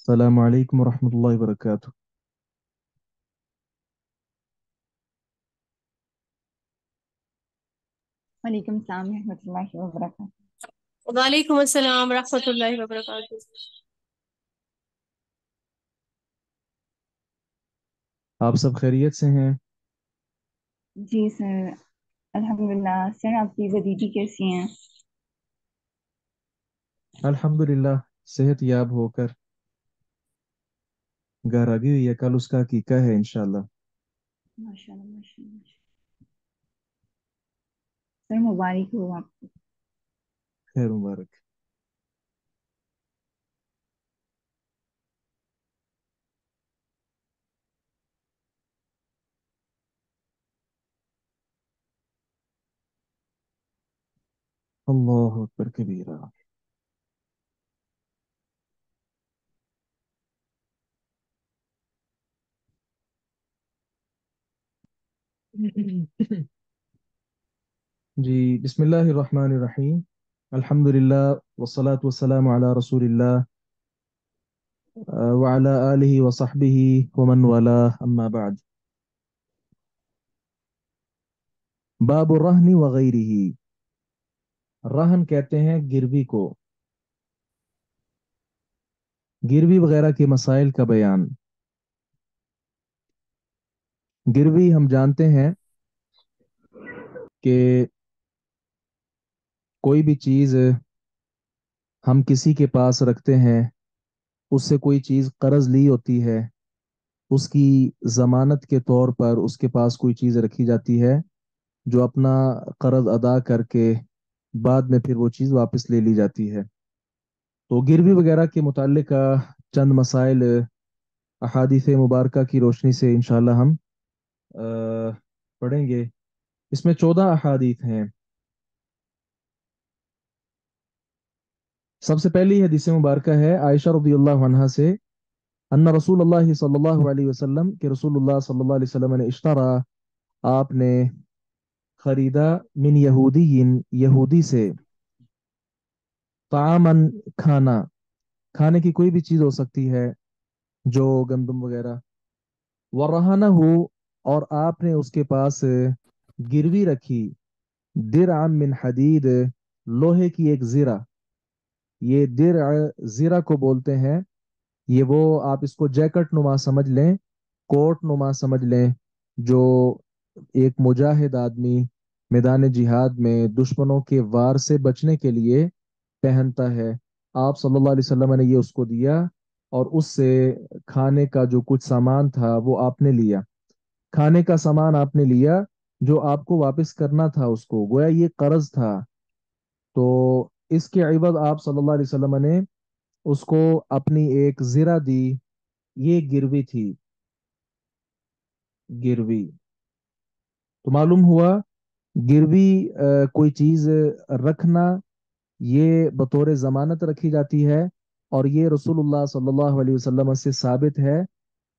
السلام علیکم ورحمۃ اللہ وبرکاتہ۔ وعلیکم السلام ورحمۃ اللہ وبرکاتہ۔ وعلیکم السلام ورحمۃ اللہ وبرکاتہ۔ آپ سب خیریت سے ہیں؟ جی سر، الحمدللہ۔ سر آپ کی بھتیجی کیسی ہیں؟ الحمدللہ، صحت یاب ہو کر گھر آ گئی ہوئی ہے۔ کل اس کا عقیقہ ہے انشاءاللہ۔ ماشاء اللہ ماشاء اللہ ماشاء اللہ۔ سر مبارک ہو آپ کو۔ خیر مبارک۔ اللہ اکبر کبیرہ۔ جی، بسم اللہ الرحمن الرحیم۔ الحمدللہ والصلاة والسلام علی رسول اللہ وعلی آلہ وصحبہ ومن والاه اما بعد۔ باب الرہن وغیرہ۔ رہن کہتے ہیں گروی کو، گروی وغیرہ کے مسائل کا بیان۔ گروی ہم جانتے ہیں کہ کوئی بھی چیز ہم کسی کے پاس رکھتے ہیں، اس سے کوئی چیز قرض لی ہوتی ہے، اس کی ضمانت کے طور پر اس کے پاس کوئی چیز رکھی جاتی ہے جو اپنا قرض ادا کر کے بعد میں پھر وہ چیز واپس لے لی جاتی ہے۔ تو گروی وغیرہ کے متعلق چند مسائل احادیث مبارکہ کی روشنی سے انشاءاللہ ہم پڑھیں گے۔ اس میں 14 احادیث ہیں۔ سب سے پہلی حدیث مبارکہ ہے عائشہ رضی اللہ عنہا سے، ان رسول اللہ صلی اللہ علیہ وسلم کہ رسول اللہ صلی اللہ علیہ وسلم نے اشترا، آپ نے خریدا، من یہودی، یہودی سے، طعامن، کھانا، کھانے کی کوئی بھی چیز ہو سکتی ہے، جو گندم وغیرہ، ورہنہ ہو، اور آپ نے اس کے پاس گروی رکھی، درعا من حدید، لوہے کی ایک زرہ، یہ درع زرہ کو بولتے ہیں، یہ وہ آپ اس کو جیکٹ نما سمجھ لیں، کوٹ نما سمجھ لیں، جو ایک مجاہد آدمی میدان جہاد میں دشمنوں کے وار سے بچنے کے لیے پہنتا ہے۔ آپ صلی اللہ علیہ وسلم نے یہ اس کو دیا، اور اس سے کھانے کا جو کچھ سامان تھا وہ آپ نے لیا، کھانے کا سامان آپ نے لیا جو آپ کو واپس کرنا تھا، اس کو گویا یہ قرض تھا۔ تو اس کے عوض آپ صلی اللہ علیہ وسلم نے اس کو اپنی ایک زرہ دی، یہ گروی تھی، گروی۔ تو معلوم ہوا گروی کوئی چیز رکھنا، یہ بطور ضمانت رکھی جاتی ہے، اور یہ رسول اللہ صلی اللہ علیہ وسلم سے ثابت ہے،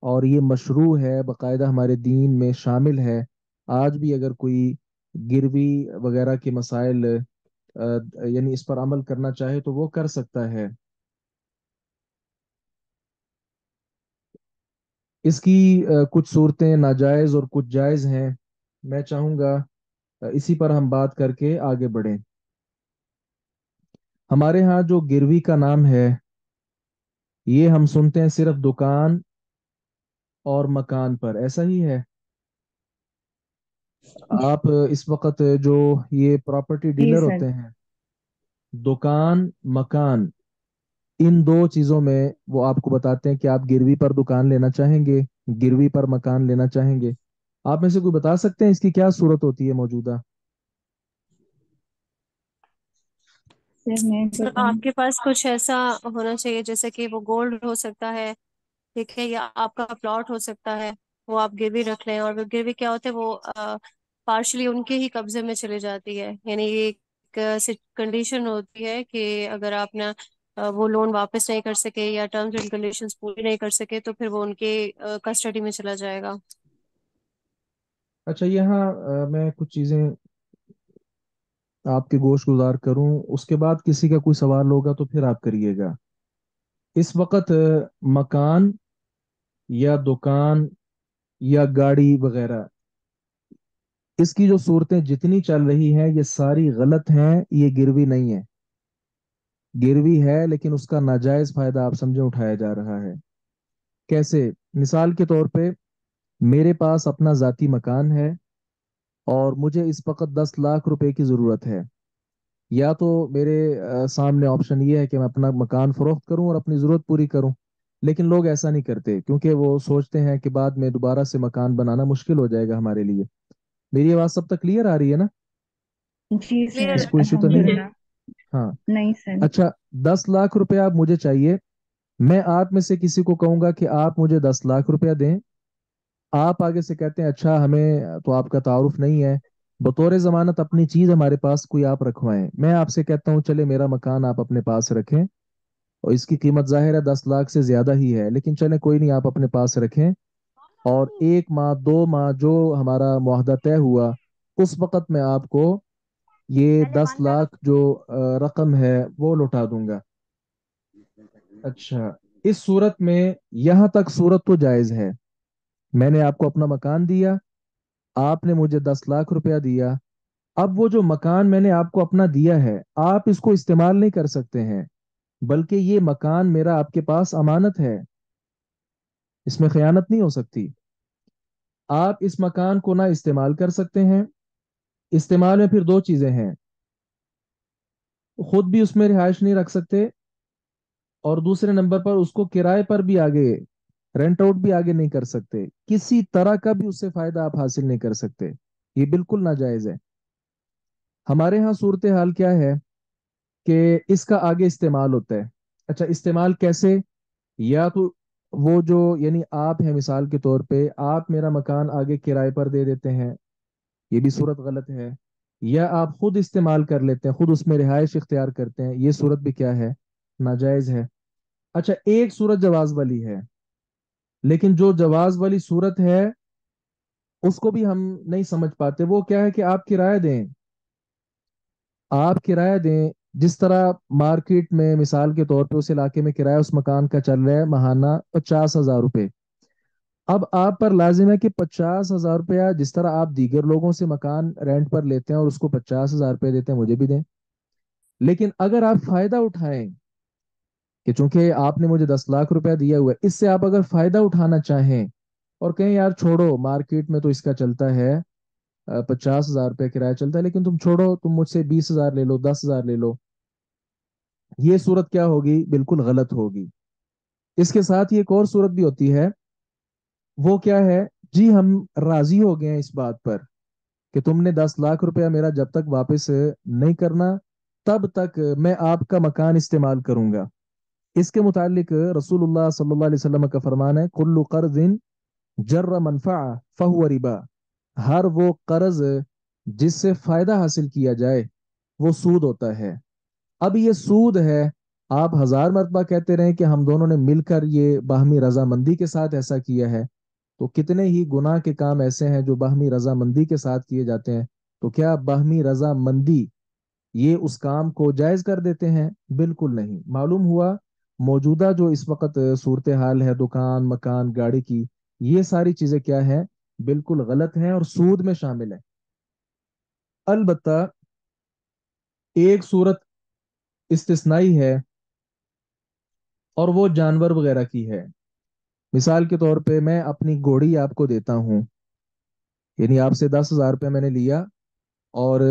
اور یہ مشروع ہے، باقاعدہ ہمارے دین میں شامل ہے۔ آج بھی اگر کوئی گروی وغیرہ کے مسائل یعنی اس پر عمل کرنا چاہے تو وہ کر سکتا ہے۔ اس کی کچھ صورتیں ناجائز اور کچھ جائز ہیں۔ میں چاہوں گا اسی پر ہم بات کر کے آگے بڑھیں۔ ہمارے ہاں جو گروی کا نام ہے، یہ ہم سنتے ہیں صرف دکان اور مکان پر، ایسا ہی ہے؟ آپ اس وقت جو یہ پراپرٹی جی ڈیلر سر۔ ہوتے ہیں، دکان، مکان، ان دو چیزوں میں وہ آپ کو بتاتے ہیں کہ آپ گروی پر دکان لینا چاہیں گے، گروی پر مکان لینا چاہیں گے۔ آپ میں سے کوئی بتا سکتے ہیں اس کی کیا صورت ہوتی ہے موجودہ؟ سر میں سر بتاؤں؟ آپ کے پاس کچھ ایسا ہونا چاہیے جیسے کہ وہ گولڈ ہو سکتا ہے، ٹھیک ہے، یا آپ کا پلاٹ ہو سکتا ہے، وہ آپ گروی رکھ لیں، اور وہ گروی کیا ہوتا ہے، وہ پارشلی ان کے ہی قبضے میں چلی جاتی ہے، یعنی یہ ایک کنڈیشن ہوتی ہے کہ اگر آپ نے وہ لون واپس نہیں کر سکے یا ٹرمز اینڈ کنڈیشنز پوری نہیں کر سکے تو پھر وہ ان کے کسٹڈی میں چلا جائے گا۔ اچھا، یہاں میں کچھ چیزیں آپ کے گوش گزار کروں، اس کے بعد کسی کا کوئی سوال ہوگا تو پھر آپ کریے گا۔ इस वक्त मकान या दुकान या गाड़ी वगैरह, इसकी जो सूरतें जितनी चल रही हैं ये सारी गलत हैं। ये गिरवी नहीं है, गिरवी है लेकिन उसका नाजायज फायदा आप समझे उठाया जा रहा है। कैसे? मिसाल के तौर पे मेरे पास अपना जाती मकान है और मुझे इस वक्त 10 लाख रुपए की ज़रूरत है। या तो मेरे सामने ऑप्शन ये है कि मैं अपना मकान फरोख्त करूं और अपनी ज़रूरत पूरी करूं, लेकिन लोग ऐसा नहीं करते क्योंकि वो सोचते हैं कि बाद में दोबारा से मकान बनाना मुश्किल हो जाएगा हमारे लिए। मेरी आवाज़ सब तक क्लियर आ रही है ना? जी क्लियर सर, है। इसको इश्यू तो नहीं है? अल्हम्दुलिल्लाह। हाँ। नहीं सर। अच्छा, 10 लाख रुपए आप मुझे चाहिए। मैं आप में से किसी को कहूंगा कि आप मुझे 10 लाख रुपया दें। आप आगे से कहते हैं अच्छा हमें तो आपका तारुफ नहीं है, बतौर जमानत अपनी चीज हमारे पास कोई आप रखवाएं। मैं आपसे कहता हूँ चले मेरा मकान आप अपने पास रखें, और इसकी कीमत जाहिर है 10 लाख से ज्यादा ही है, लेकिन चले कोई नहीं, आप अपने पास रखें। और 1 माह 2 माह जो हमारा मुआहदा तय हुआ, उस वक्त मैं आपको ये 10 लाख जो रकम है वो लौटा दूंगा। अच्छा, इस सूरत में यहाँ तक सूरत तो जायज है। मैंने आपको अपना मकान दिया, आपने मुझे 10 लाख रुपया दिया। अब वो जो मकान मैंने आपको अपना दिया है, आप इसको इस्तेमाल नहीं कर सकते हैं, बल्कि ये मकान मेरा आपके पास अमानत है, इसमें खयानत नहीं हो सकती। आप इस मकान को ना इस्तेमाल कर सकते हैं। इस्तेमाल में फिर दो चीजें हैं, खुद भी उसमें रिहाइश नहीं रख सकते, और दूसरे नंबर पर उसको किराए पर भी आगे, रेंट आउट भी आगे नहीं कर सकते। किसी तरह का भी उससे फायदा आप हासिल नहीं कर सकते। ये बिल्कुल नाजायज है। हमारे यहाँ सूरत हाल क्या है कि इसका आगे इस्तेमाल होता है। अच्छा, इस्तेमाल कैसे? या तो वो जो, यानी आप हैं, मिसाल के तौर पे आप मेरा मकान आगे किराए पर दे देते हैं, ये भी सूरत गलत है। या आप खुद इस्तेमाल कर लेते हैं, खुद उसमें रिहाइश इख्तियार करते हैं, ये सूरत भी क्या है? नाजायज है। अच्छा, एक सूरत जवाज वाली है, लेकिन जो जवाज वाली सूरत है उसको भी हम नहीं समझ पाते। वो क्या है कि आप किराया दें, आप किराया दें। जिस तरह मार्केट में मिसाल के तौर पे उस इलाके में किराया उस मकान का चल रहा है महाना 50,000 रुपये। अब आप पर लाजिम है कि 50,000 रुपया जिस तरह आप दीगर लोगों से मकान रेंट पर लेते हैं और उसको 50,000 रुपये देते हैं, मुझे भी दें। लेकिन अगर आप फायदा उठाएं कि चूंकि आपने मुझे 10 लाख रुपया दिया हुआ है, इससे आप अगर फायदा उठाना चाहें और कहें यार छोड़ो, मार्केट में तो इसका चलता है 50,000 रुपया किराया चलता है, लेकिन तुम छोड़ो, तुम मुझसे 20,000 ले लो, 10,000 ले लो, ये सूरत क्या होगी? बिल्कुल गलत होगी। इसके साथ ही एक और सूरत भी होती है। वो क्या है? जी, हम राजी हो गए हैं इस बात पर कि तुमने 10 लाख रुपया मेरा जब तक वापस नहीं करना, तब तक मैं आपका मकान इस्तेमाल करूंगा। इसके मुतालिक रसूलुल्लाह सल्लल्लाहु अलैहि वसल्लम का फरमान है, कुल्लु कर्ज़िन जर्र मनफा फहुव रिबा। हर वो कर्ज जिससे फायदा हासिल किया जाए वो सूद होता है। अब ये सूद है, आप 1000 मरतबा कहते रहे कि हम दोनों ने मिलकर ये बाहमी रजामंदी के साथ ऐसा किया है, तो कितने ही गुनाह के काम ऐसे हैं जो बाहमी रजामंदी के साथ किए जाते हैं। तो क्या बाहमी रजामंदी ये उस काम को जायज कर देते हैं? बिल्कुल नहीं। मालूम हुआ मौजूदा जो इस वक्त सूरत हाल है दुकान मकान गाड़ी की, ये सारी चीजें क्या है? बिल्कुल गलत हैं और सूद में शामिल है। अलबत्ता एक सूरत इस्तिस्नाई है, और वो जानवर वगैरह की है। मिसाल के तौर पे मैं अपनी घोड़ी आपको देता हूँ, यानी आपसे 10,000 रुपये मैंने लिया और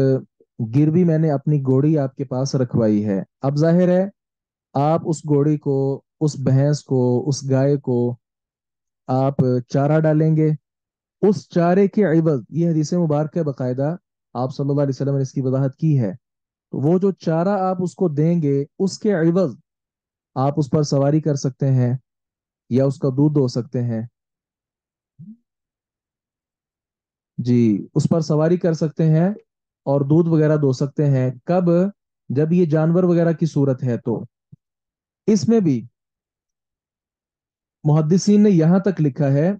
गिरवी मैंने अपनी घोड़ी आपके पास रखवाई है। अब जाहिर है आप उस घोड़ी को, उस भैंस को, उस गाय को आप चारा डालेंगे। उस चारे के इवज, ये हदीस मुबारक है बाकायदा, आप सल्लल्लाहु अलैहि वसल्लम ने इसकी वजाहत की है। तो वो जो चारा आप उसको देंगे, उसके इवज आप उस पर सवारी कर सकते हैं या उसका दूध दो सकते हैं। जी, उस पर सवारी कर सकते हैं और दूध वगैरह दो सकते हैं। कब? जब ये जानवर वगैरह की सूरत है। तो इसमें भी मुहद्दिसीन ने यहां तक लिखा है,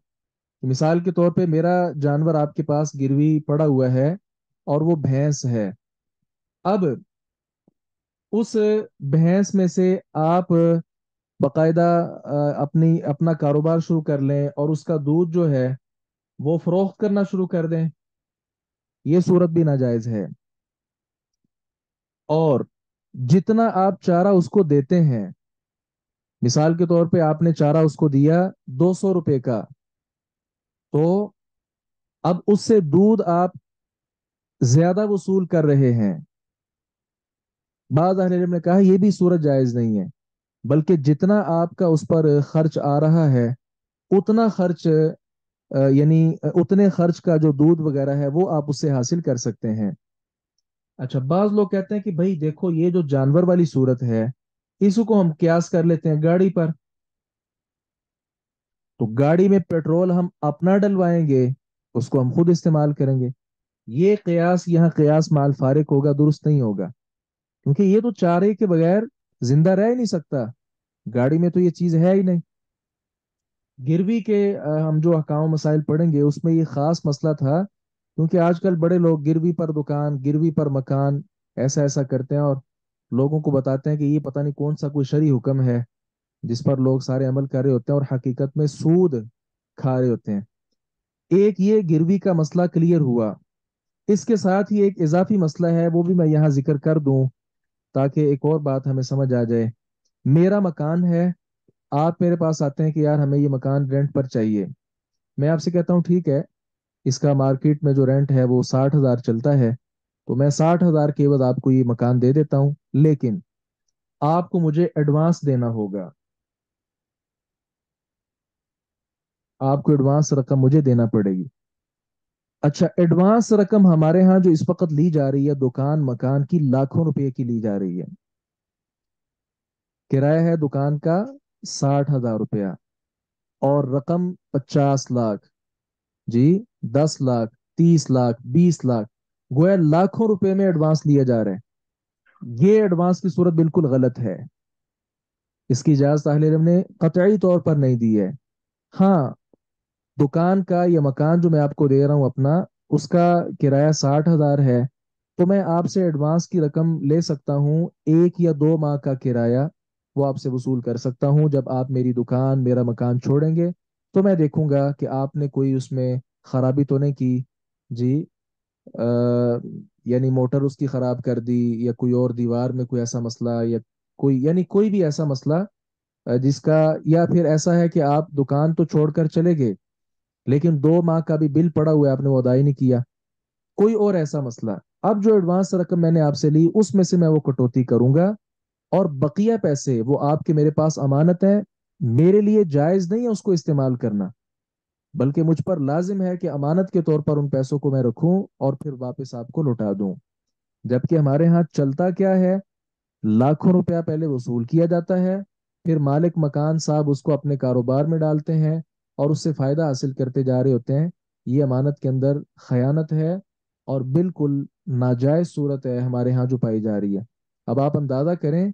मिसाल के तौर पे मेरा जानवर आपके पास गिरवी पड़ा हुआ है और वो भैंस है। अब उस भैंस में से आप बाकायदा अपना कारोबार शुरू कर लें और उसका दूध जो है वो फरोख्त करना शुरू कर दें, ये सूरत भी नाजायज है। और जितना आप चारा उसको देते हैं, मिसाल के तौर पे आपने चारा उसको दिया 200 रुपए का, तो अब उससे दूध आप ज्यादा वसूल कर रहे हैं। बाज अहले इल्म ने कहा यह भी सूरत जायज नहीं है, बल्कि जितना आपका उस पर खर्च आ रहा है उतना खर्च यानी उतने खर्च का जो दूध वगैरह है वो आप उससे हासिल कर सकते हैं। अच्छा, बाज लोग कहते हैं कि भाई देखो ये जो जानवर वाली सूरत है इसको हम क्यास कर लेते हैं गाड़ी पर, तो गाड़ी में पेट्रोल हम अपना डलवाएंगे, उसको हम खुद इस्तेमाल करेंगे। ये कयास यहाँ कयास माल फारिक होगा, दुरुस्त नहीं होगा, क्योंकि ये तो चारे के बगैर जिंदा रह ही नहीं सकता, गाड़ी में तो ये चीज है ही नहीं। गिरवी के हम जो अहकाम मसाइल पढ़ेंगे उसमें ये खास मसला था, क्योंकि आजकल बड़े लोग गिरवी पर दुकान, गिरवी पर मकान, ऐसा ऐसा करते हैं और लोगों को बताते हैं कि ये पता नहीं कौन सा कोई शरई हुक्म है जिस पर लोग सारे अमल कर रहे होते हैं और हकीकत में सूद खा रहे होते हैं। एक ये गिरवी का मसला क्लियर हुआ। इसके साथ ही एक इजाफी मसला है, वो भी मैं यहाँ जिक्र कर दूं ताकि एक और बात हमें समझ आ जाए। मेरा मकान है, आप मेरे पास आते हैं कि यार हमें ये मकान रेंट पर चाहिए। मैं आपसे कहता हूँ ठीक है, इसका मार्केट में जो रेंट है वो 60,000 चलता है, तो मैं 60,000 के बाद आपको ये मकान दे देता हूँ, लेकिन आपको मुझे एडवांस देना होगा, आपको एडवांस रकम मुझे देना पड़ेगी। अच्छा, एडवांस रकम हमारे यहाँ जो इस वक्त ली जा रही है दुकान मकान की, लाखों रुपए की ली जा रही है। किराया है दुकान का 60,000 रुपया और रकम 50 लाख। जी, 10 लाख, 30 लाख, 20 लाख, गोया लाखों रुपए में एडवांस लिया जा रहा है। ये एडवांस की सूरत बिल्कुल गलत है, इसकी इजाजत अहले इल्म ने कतई तौर पर नहीं दी है। हाँ, दुकान का या मकान जो मैं आपको दे रहा हूँ अपना, उसका किराया 60,000 है, तो मैं आपसे एडवांस की रकम ले सकता हूँ, 1 या 2 माह का किराया वो आपसे वसूल कर सकता हूँ। जब आप मेरी दुकान मेरा मकान छोड़ेंगे तो मैं देखूंगा कि आपने कोई उसमें खराबी तो नहीं की। जी, यानी मोटर उसकी खराब कर दी या कोई और दीवार में कोई ऐसा मसला या कोई यानी कोई भी ऐसा मसला जिसका, या फिर ऐसा है कि आप दुकान तो छोड़कर चले गए लेकिन 2 माह का भी बिल पड़ा हुआ है आपने वो अदा ही नहीं किया, कोई और ऐसा मसला। अब जो एडवांस रकम मैंने आपसे ली उसमें से मैं वो कटौती करूंगा और बकिया पैसे वो आपके मेरे पास अमानत है। मेरे लिए जायज नहीं है उसको इस्तेमाल करना, बल्कि मुझ पर लाजिम है कि अमानत के तौर पर उन पैसों को मैं रखूं और फिर वापस आपको लौटा दूं। जबकि हमारे यहाँ चलता क्या है, लाखों रुपया पहले वसूल किया जाता है, फिर मालिक मकान साहब उसको अपने कारोबार में डालते हैं और उससे फायदा हासिल करते जा रहे होते हैं। ये अमानत के अंदर खयानत है और बिल्कुल नाजायज सूरत है हमारे यहाँ जो पाई जा रही है। अब आप अंदाजा करें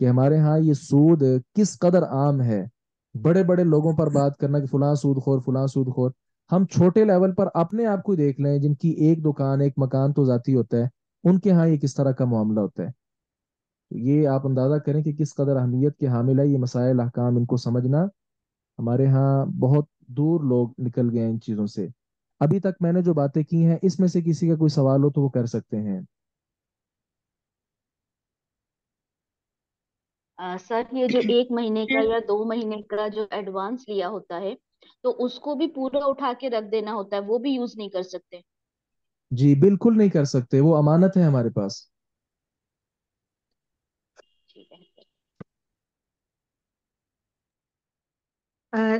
कि हमारे यहाँ ये सूद किस कदर आम है। बड़े बड़े लोगों पर बात करना कि फलां सूदखोर फलां सूदखोर, हम छोटे लेवल पर अपने आप को ही देख लें जिनकी एक दुकान एक मकान तो जाती होता है, उनके यहाँ ये किस तरह का मामला होता है। तो ये आप अंदाजा करें कि किस कदर अहमियत के हामिल है ये मसाइल अहकाम, इनको समझना। हमारे यहाँ बहुत दूर लोग निकल गए इन चीज़ों से। अभी तक मैंने जो बातें की हैं इसमें से किसी का कोई सवाल हो तो वो कर सकते हैं। सर, ये जो 1 महीने का या 2 महीने का जो एडवांस लिया होता है, तो उसको भी पूरा उठा के रख देना होता है, वो भी यूज नहीं कर सकते? जी बिल्कुल नहीं कर सकते, वो अमानत है हमारे पास। ठीक है सर।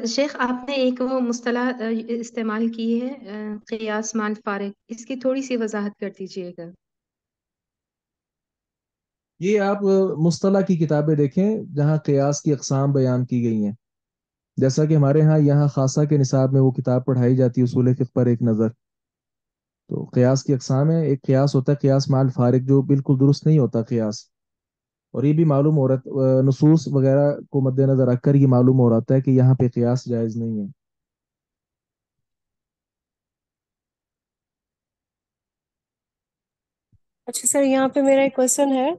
शेख, आपने एक वो मुस्तला इस्तेमाल की है, क़ियास माल फारिग, इसकी थोड़ी सी वजाहत कर दीजिएगा। ये आप मुस्तला की किताबें देखें जहाँ क़ियास की अक़साम बयान की गई हैं। जैसा कि हमारे यहाँ खासा के निसाब में वो किताब पढ़ाई जाती है, उसूल फ़िक़्ह पर एक नज़र। तो क़ियास की अक़साम है, एक क़ियास होता है क़ियास माल फारिग जो बिल्कुल दुरुस्त नहीं होता क़ियास। और ये भी मालूम हो रहा नसूस वगैरह को मद्देनजर रखकर ये मालूम हो रहा है कि यहाँ पे क़ियास जायज़ नहीं है। अच्छा सर, यहाँ पे मेरा एक क्वेश्चन है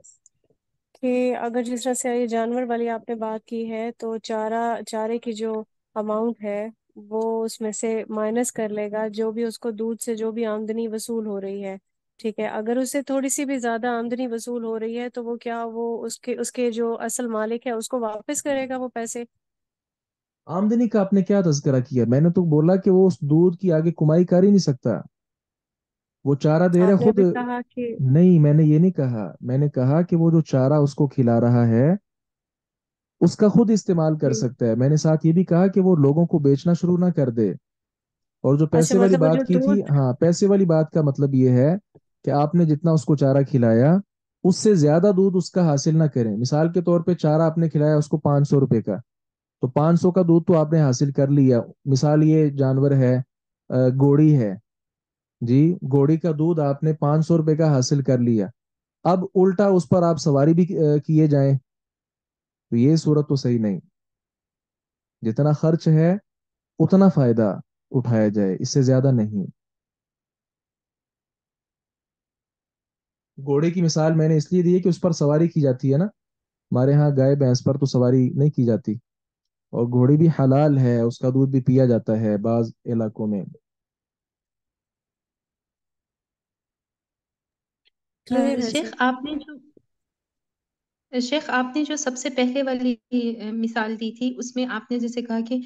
کہ اگر جس طرح سے یہ جانور والی آپ نے بات کی ہے تو چارے کی جو اماؤنٹ ہے وہ اس میں سے مائنس کر لے گا جو بھی اس کو دودھ سے جو بھی آمدنی وصول ہو رہی ہے. ٹھیک ہے، اگر اس سے تھوڑی سی بھی زیادہ آمدنی وصول ہو رہی ہے تو وہ کیا وہ اس کے جو اصل مالک ہے اس کو واپس کرے گا وہ پیسے؟ آمدنی کا آپ نے کیا تذکرہ کیا؟ میں نے تو بولا کہ وہ اس دودھ کی آگے کمائی کر ہی نہیں سکتا. وہ چارہ دے رہا آپ نے خود. ابھی کہا کہ نہیں، میں نے یہ نہیں کہا. میں نے کہا کہ وہ جو چارہ اس کو کھلا رہا ہے اس کا خود استعمال کر جی، سکتا ہے. میں نے ساتھ یہ بھی کہا کہ وہ لوگوں کو بیچنا شروع نہ کر دے. اور جو اچھا پیسے والی مطلب وہ جو بات کی تھی، دودھ. ہاں، پیسے والی بات کا مطلب یہ ہے کہ آپ نے جتنا اس کو چارہ کھلایا اس سے زیادہ دودھ اس کا حاصل نہ کریں. مثال کے طور پہ چارہ آپ نے کھلایا اس کو 500 روپے کا، تو 500 کا دودھ تو آپ نے حاصل کر لیا. مثال یہ جانور ہے، گوڑی ہے جی، گوڑی کا دودھ آپ نے 500 روپے کا حاصل کر لیا. اب الٹا اس پر آپ سواری بھی کیے جائیں تو یہ صورت تو صحیح نہیں. جتنا خرچ ہے اتنا فائدہ اٹھایا جائے، اس سے زیادہ نہیں. گھوڑے کی مثال میں نے اس لیے دی ہے کہ اس پر سواری کی جاتی ہے نا. ہمارے ہاں گائے بھینس پر تو سواری نہیں کی جاتی. اور گھوڑی بھی حلال ہے، اس کا دودھ بھی پیا جاتا ہے بعض علاقوں میں. کلیئر ہے سر. شیخ آپ نے جو سب سے پہلے والی مثال دی تھی اس میں آپ نے جیسے کہا کہ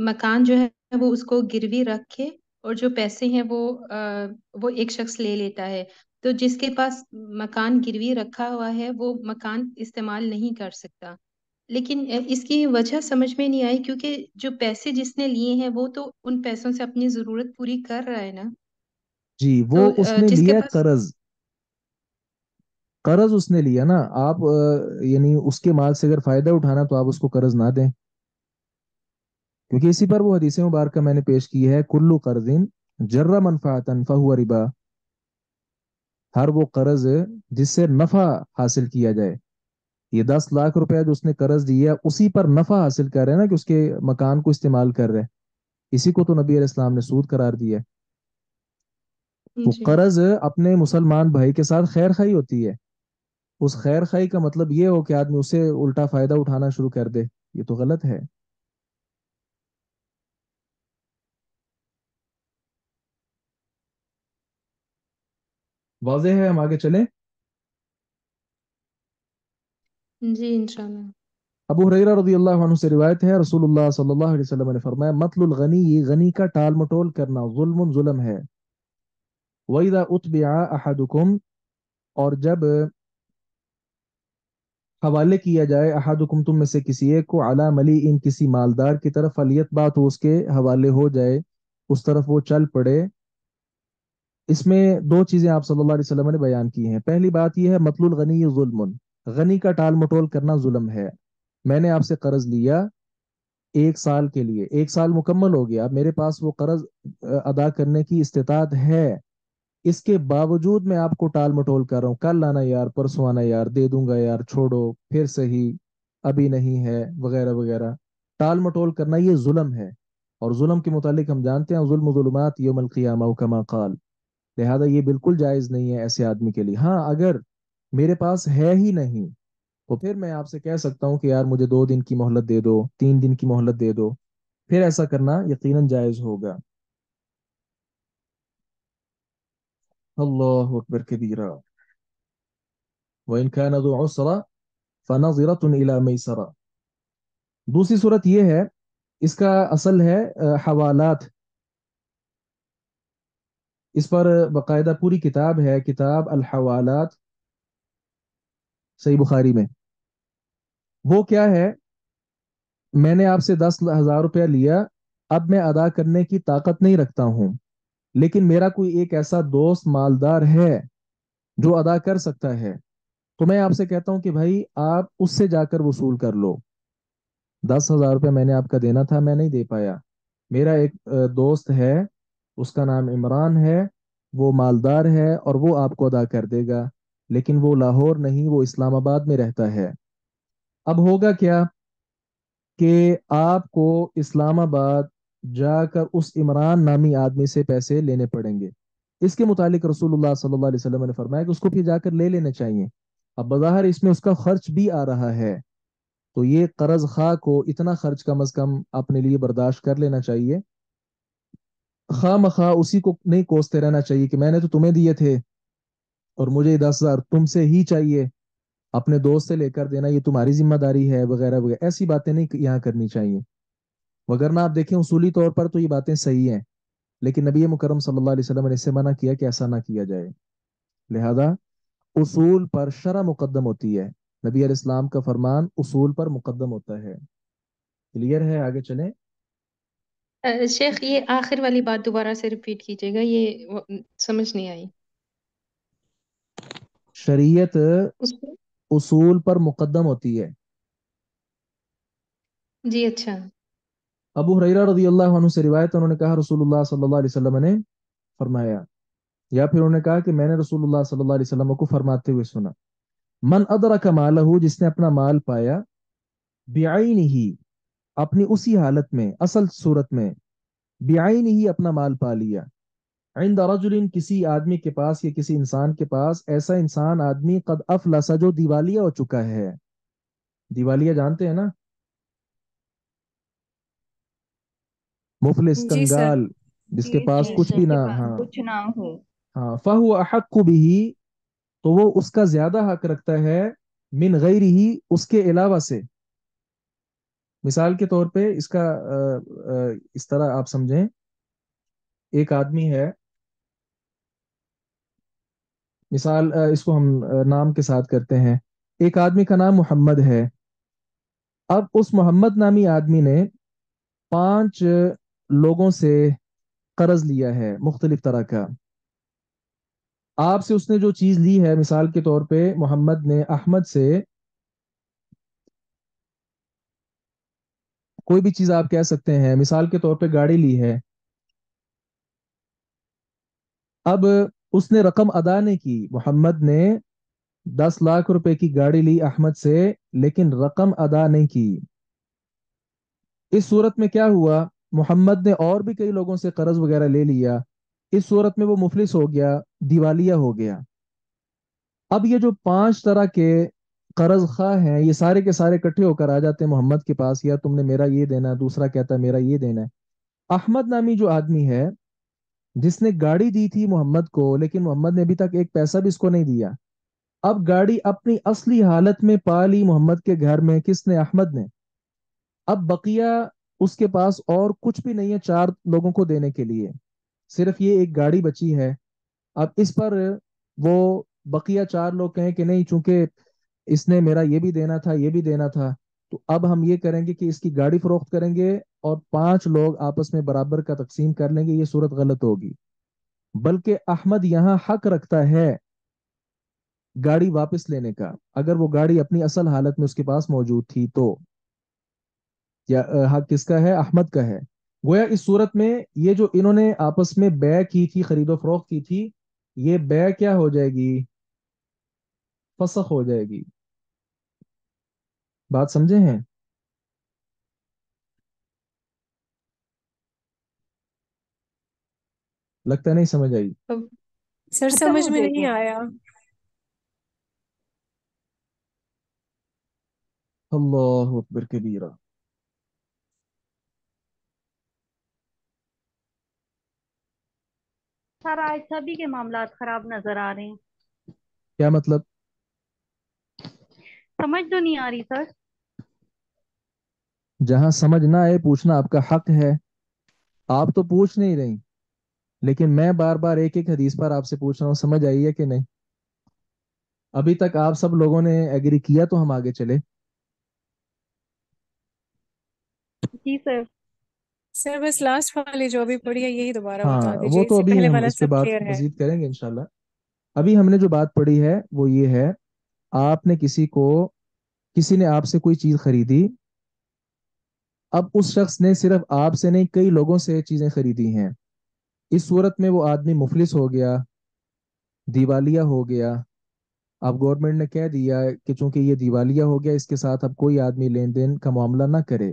مکان جو ہے وہ اس کو گروی رکھ کے اور جو پیسے ہیں وہ ایک شخص لے لیتا ہے. تو جس کے پاس مکان گروی رکھا ہوا ہے وہ مکان استعمال نہیں کر سکتا. لیکن اس کی وجہ سمجھ میں نہیں آئی کیونکہ جو پیسے جس نے لیے ہیں وہ تو ان پیسوں سے اپنی ضرورت پوری کر رہا ہے نا. جی، وہ تو اس نے جس کے لیا پاس قرض. قرض اس نے لیا نا. آپ یعنی اس کے مال سے اگر فائدہ اٹھانا تو آپ اس کو قرض نہ دیں. کیونکہ اسی پر وہ حدیث مبارکہ میں نے پیش کی ہے، کلو قرض جر منفعتا فہو ربا. ہر وہ قرض جس سے نفع حاصل کیا جائے. یہ 10 لاکھ روپے جو اس نے قرض دیا اسی پر نفع حاصل کر رہے ہیں نا، کہ اس کے مکان کو استعمال کر رہے ہیں. اسی کو تو نبی علیہ السلام نے سود قرار دیا ہے. تو جی قرض اپنے مسلمان بھائی کے ساتھ خیر خائی ہوتی ہے. اس خیر خائی کا مطلب یہ ہو کہ آدمی اسے الٹا فائدہ اٹھانا شروع کر دے، یہ تو غلط ہے. واضح ہے؟ ہم آگے چلیں. جی انشاءاللہ. ابو ہریرہ رضی اللہ عنہ سے روایت ہے، رسول اللہ صلی اللہ علیہ وسلم نے فرمایا، مطل الغنی، یہ غنی کا ٹال مٹول کرنا، ظلم ہے. وَإِذَا أُتْبِعَ أَحَدُكُمْ، اور جب حوالے کیا جائے، احدکم، تم میں سے کسی ایک کو، علی ملیء، کسی مالدار کی طرف، فلیتبع، تو اس کے حوالے ہو جائے، اس طرف وہ چل پڑے. اس میں دو چیزیں آپ صلی اللہ علیہ وسلم نے بیان کی ہیں. پہلی بات یہ ہے، مطلوب الغنی ظلم، غنی کا ٹال مٹول کرنا ظلم ہے. میں نے آپ سے قرض لیا 1 سال کے لیے، 1 سال مکمل ہو گیا، اب میرے پاس وہ قرض ادا کرنے کی استطاعت ہے. اس کے باوجود میں آپ کو ٹال مٹول کر رہا ہوں، کل آنا یار، پرسوں آنا یار، دے دوں گا یار، چھوڑو، پھر صحیح، ابھی نہیں ہے، وغیرہ وغیرہ. ٹال مٹول کرنا یہ ظلم ہے. اور ظلم کے متعلق ہم جانتے ہیں، ظلم ظلمات یوم القیامہ او کما قال. لہذا یہ بالکل جائز نہیں ہے ایسے آدمی کے لیے. ہاں، اگر میرے پاس ہے ہی نہیں تو پھر میں آپ سے کہہ سکتا ہوں کہ یار مجھے 2 دن کی مہلت دے دو، 3 دن کی مہلت دے دو، پھر ایسا کرنا یقیناً جائز ہوگا. اللہ اکبر کبیرہ. وَإِنْ كَانَ ذُو عُسْرَةٍ فَنَظِرَةٌ إِلَى مَيْسَرَةٍ. دوسری صورت یہ ہے، اس کا اصل ہے حوالات. اس پر باقاعدہ پوری کتاب ہے، کتاب الحوالات، صحیح بخاری میں. وہ کیا ہے؟ میں نے آپ سے 10,000 روپیہ لیا، اب میں ادا کرنے کی طاقت نہیں رکھتا ہوں، لیکن میرا کوئی ایک ایسا دوست مالدار ہے جو ادا کر سکتا ہے، تو میں آپ سے کہتا ہوں کہ بھائی آپ اس سے جا کر وصول کر لو. 10,000 روپیہ میں نے آپ کا دینا تھا، میں نہیں دے پایا. میرا ایک دوست ہے، اس کا نام عمران ہے، وہ مالدار ہے اور وہ آپ کو ادا کر دے گا، لیکن وہ لاہور نہیں، وہ اسلام آباد میں رہتا ہے. اب ہوگا کیا کہ آپ کو اسلام آباد جا کر اس عمران نامی آدمی سے پیسے لینے پڑیں گے. اس کے متعلق رسول اللہ صلی اللہ علیہ وسلم نے فرمایا کہ اس کو پھر جا کر لے لینے چاہیے. اب بظاہر اس میں اس کا خرچ بھی آ رہا ہے، تو یہ قرض خواہ کو اتنا خرچ کم از کم اپنے لیے برداشت کر لینا چاہیے، خواہ مخواہ اسی کو نہیں کوستے رہنا چاہیے کہ میں نے تو تمہیں دیے تھے اور مجھے 10,000 تم سے ہی چاہیے، اپنے دوست سے لے کر دینا یہ تمہاری ذمہ داری ہے وغیرہ وغیرہ، ایسی باتیں نہیں یہاں کرنی چاہیے۔ وگرنہ آپ دیکھیں اصولی طور پر تو یہ باتیں صحیح ہیں، لیکن نبی مکرم صلی اللہ علیہ وسلم نے اس سے منع کیا کہ ایسا نہ کیا جائے، لہذا اصول پر شرع مقدم ہوتی ہے، نبی علیہ السلام کا فرمان اصول پر مقدم ہوتا ہے۔ کلیئر ہے؟ آگے چلیں۔ شیخ یہ آخر والی بات دوبارہ سے ریپیٹ کیجیے گا، یہ سمجھ نہیں آئی شریعت اس کو۔ اصول پر مقدم ہوتی ہے۔ جی اچھا۔ ابو ہریرہ رضی اللہ عنہ سے روایت ہے، انہوں نے کہا رسول اللہ صلی اللہ علیہ وسلم نے فرمایا، یا پھر انہوں نے کہا کہ میں نے رسول اللہ صلی اللہ علیہ وسلم کو فرماتے ہوئے سنا، من ادرک مالہ، جس نے اپنا مال پایا، بعینہ، اپنی اسی حالت میں، اصل صورت میں، بعینہ اپنا مال پا لیا، عند رجل، کسی آدمی کے پاس یا کسی انسان کے پاس، ایسا انسان آدمی قد افلس، جو دیوالیہ ہو چکا ہے۔ دیوالیہ جانتے ہیں نا، مفلس، جی سر۔ کنگال، جس کے جی پاس جی، کچھ بھی جس کے نہ، پاس ہاں کچھ نہ ہو۔ ہاں، فہو احق بھی، تو وہ اس کا زیادہ حق رکھتا ہے، من غیر ہی، اس کے علاوہ سے۔ مثال کے طور پہ اس کا اس طرح آپ سمجھیں، ایک آدمی ہے، مثال اس کو ہم نام کے ساتھ کرتے ہیں، ایک آدمی کا نام محمد ہے، اب اس محمد نامی آدمی نے 5 لوگوں سے قرض لیا ہے مختلف طرح کا، آپ سے اس نے جو چیز لی ہے، مثال کے طور پہ محمد نے احمد سے کوئی بھی چیز آپ کہہ سکتے ہیں، مثال کے طور پہ گاڑی لی ہے، اب اس نے رقم ادا نہیں کی، محمد نے 10 لاکھ روپے کی گاڑی لی احمد سے، لیکن رقم ادا نہیں کی، اس صورت میں کیا ہوا، محمد نے اور بھی کئی لوگوں سے قرض وغیرہ لے لیا، اس صورت میں وہ مفلس ہو گیا، دیوالیہ ہو گیا۔ اب یہ جو 5 طرح کے قرض خواہ ہیں، یہ سارے کے سارے اکٹھے ہو کر آ جاتے ہیں محمد کے پاس، یا تم نے میرا یہ دینا ہے، دوسرا کہتا ہے میرا یہ دینا ہے۔ احمد نامی جو آدمی ہے، جس نے گاڑی دی تھی محمد کو، لیکن محمد نے ابھی تک ایک پیسہ بھی اس کو نہیں دیا، اب گاڑی اپنی اصلی حالت میں پا لی محمد کے گھر میں، کس نے؟ احمد نے۔ اب بقیہ اس کے پاس اور کچھ بھی نہیں ہے 4 لوگوں کو دینے کے لیے، صرف یہ ایک گاڑی بچی ہے، اب اس پر وہ بقیہ 4 لوگ کہیں کہ نہیں، چونکہ اس نے میرا یہ بھی دینا تھا یہ بھی دینا تھا، تو اب ہم یہ کریں گے کہ اس کی گاڑی فروخت کریں گے اور 5 لوگ آپس میں برابر کا تقسیم کر لیں گے، یہ صورت غلط ہوگی، بلکہ احمد یہاں حق رکھتا ہے گاڑی واپس لینے کا، اگر وہ گاڑی اپنی اصل حالت میں اس کے پاس موجود تھی تو، یا حق کس کا ہے؟ احمد کا ہے۔ گویا اس صورت میں یہ جو انہوں نے آپس میں بے کی تھی، خرید و فروخت کی تھی، یہ بے کیا ہو جائے گی؟ فسخ ہو جائے گی۔ بات سمجھے ہیں؟ لگتا نہیں سمجھ آئی۔ سر ختم سمجھ ہو میں جائے نہیں گی۔ آیا۔ اللہ اکبر کبیرہ۔ سر آج سبھی کے معاملات خراب نظر آ رہے ہیں، کیا مطلب؟ سمجھ تو نہیں آ رہی سر۔ جہاں سمجھ نہ آئے پوچھنا آپ کا حق ہے، آپ تو پوچھ نہیں رہی، لیکن میں بار بار ایک ایک حدیث پر آپ سے پوچھ رہا ہوں، سمجھ آئی ہے کہ نہیں؟ ابھی تک آپ سب لوگوں نے ایگری کیا تو ہم آگے چلے۔ جی سر۔ سر بس لاسٹ والی جو ابھی پڑھی ہے یہی دوبارہ بتا ہاں وہ دیجیے، اس تو سے ابھی پہلے ہم والا اس پہ سب بات کلیئر ہے۔ مزید کریں گے انشاءاللہ۔ ابھی ہم نے جو بات پڑھی ہے وہ یہ ہے، آپ نے کسی نے آپ سے کوئی چیز خریدی، اب اس شخص نے صرف آپ سے نہیں کئی لوگوں سے چیزیں خریدی ہیں، اس صورت میں وہ آدمی مفلس ہو گیا، دیوالیہ ہو گیا، اب گورنمنٹ نے کہہ دیا کہ چونکہ یہ دیوالیہ ہو گیا، اس کے ساتھ اب کوئی آدمی لین دین کا معاملہ نہ کرے۔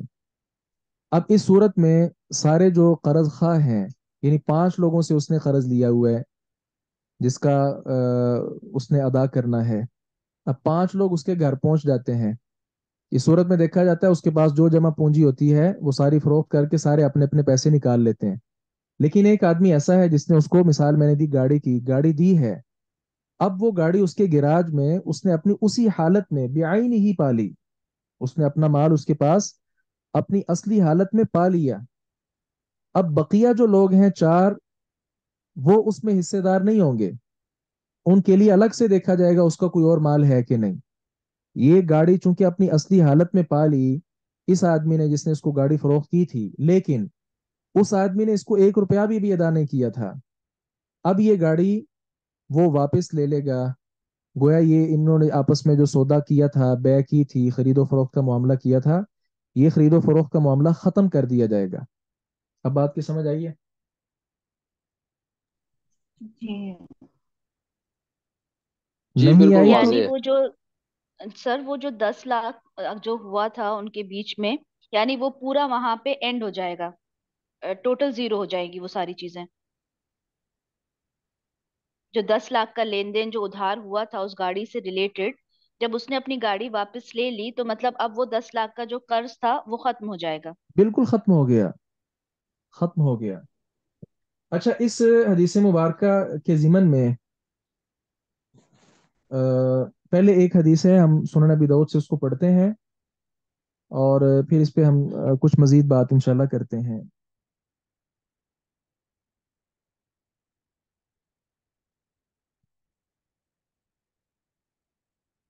اب اس صورت میں سارے جو قرض خواہ ہیں، یعنی 5 لوگوں سے اس نے قرض لیا ہوا ہے جس کا اس نے ادا کرنا ہے، अब 5 लोग उसके घर पहुंच जाते हैं। इस सूरत में देखा जाता है उसके पास जो जमा पूंजी होती है वो सारी फरोख्त करके सारे अपने अपने पैसे निकाल लेते हैं। लेकिन एक आदमी ऐसा है जिसने उसको, मिसाल मैंने दी गाड़ी की, गाड़ी दी है, अब वो गाड़ी उसके गिराज में उसने अपनी उसी हालत में बेआईन ही पा ली। उसने अपना माल उसके पास अपनी असली हालत में पा लिया। अब बकिया जो लोग हैं 4, वो उसमें हिस्सेदार नहीं होंगे। उनके लिए अलग से देखा जाएगा उसका कोई और माल है कि नहीं। ये गाड़ी चूंकि अपनी असली हालत में पा ली इस आदमी ने जिसने इसको गाड़ी फरोख्त की थी, लेकिन उस आदमी ने इसको 1 रुपया भी अदा नहीं किया था। अब ये गाड़ी वो वापस ले लेगा। गोया ये इन्होंने आपस में जो सौदा किया था, बै की थी, खरीदो फरोख्त का मामला किया था, ये खरीदो फरोख्त का मामला खत्म कर दिया जाएगा। अब बात की समझ आई है? जी जी नहीं बिल्कुल आई तो यानी वाज़ेह है। वो जो सर वो जो 10 लाख जो हुआ था उनके बीच में, यानी वो पूरा वहां पे एंड हो जाएगा, टोटल जीरो हो जाएगी वो सारी चीजें। जो 10 लाख का लेन देन जो उधार हुआ था उस गाड़ी से रिलेटेड, जब उसने अपनी गाड़ी वापस ले ली तो मतलब अब वो 10 लाख का जो कर्ज था वो खत्म हो जाएगा। बिल्कुल खत्म हो गया, खत्म हो गया। अच्छा, इस हदीस मुबारक के ज़िमन में पहले एक हदीस है, हम सुनन अबी दाऊद से उसको पढ़ते हैं और फिर इस पे हम कुछ मजीद बात इंशाल्लाह करते हैं।